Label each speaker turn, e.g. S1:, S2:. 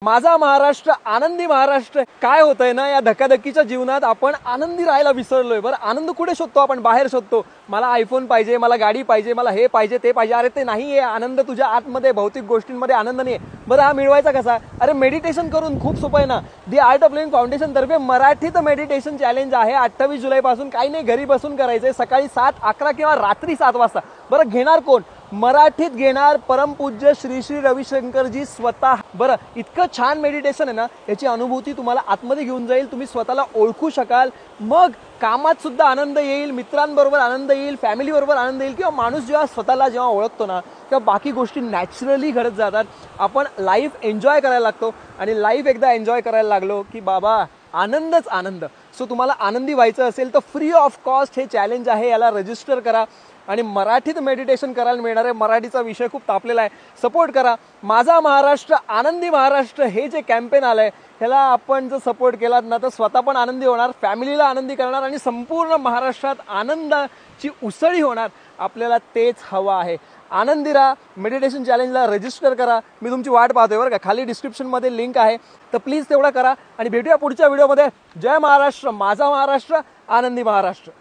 S1: माझा महाराष्ट्र आनंदी महाराष्ट्र। काय होतंय ना, या धकाधकीच्या जीवनात आपण आनंदी राहायला विसरलोय। बरं, आनंद कुठे शोधतो आपण? बाहेर शोधतो। मला आयफोन पाहिजे, मला गाडी पाहिजे, मला हे पाहिजे ते पाहिजे। अरे ते नाहीये आनंद, तुझ्या आतमध्ये भौतिक गोष्टींमध्ये आनंद नाहीये। बरं, हा मिळवायचा कसा? अरे मेडिटेशन करून खूप सोपं आहे ना। दी आर्ट ऑफ लिव्हिंग फाउंडेशन तर्फे मराठीत मेडिटेशन चॅलेंज आहे। 28 जुलैपासून काही नाही, घरी बसून करायचंय। सकाळी 7, 11 किंवा रात्री 7 वाजता। बरं, घेणार कोण? मराठीत घेणार परमपूज्य श्री श्री रविशंकरजी स्वतः। बरं, इतकं छान मेडिटेशन आहे ना, याची अनुभूती तुम्हाला आतमध्ये घेऊन जाईल। तुम्ही स्वतःला ओळखू शकाल। मग कामात सुद्धा आनंद येईल, मित्रांबरोबर आनंद येईल, फॅमिली बरोबर आनंद येईल। किंवा माणूस जेव्हा जेव्हा ओळखतो ना, तेव्हा बाकी गोष्टी नॅचरली घडत जातात। आपण लाईफ एन्जॉय करायला लागतो आणि लाईफ एकदा एन्जॉय करायला लागलो की बाबा आनंदच आनंद। सो तुम्हाला आनंदी व्हायचं असेल तर फ्री ऑफ कॉस्ट हे चॅलेंज आहे, याला रजिस्टर करा आणि मराठीत मेडिटेशन करायला मिळणार आहे। मराठीचा विषय खूप तापलेला आहे, सपोर्ट करा। माझा महाराष्ट्र आनंदी महाराष्ट्र हे जे कॅम्पेन आलंय, ह्याला आपण जर सपोर्ट केलात ना, तर स्वतः पण आनंदी होणार, फॅमिलीला आनंदी करणार आणि संपूर्ण महाराष्ट्रात आनंदाची उसळी होणार। आपल्याला तेच हवं आहे। आनंदी राहा, मेडिटेशन चॅलेंजला रजिस्टर करा। मी तुमची वाट पाहतोय बरं का, खाली डिस्क्रिप्शनमध्ये लिंक आहे, तर प्लीज तेवढा करा आणि भेटूया पुढच्या व्हिडिओमध्ये। जय महाराष्ट्र, माझा महाराष्ट्र, आनंदी महाराष्ट्र।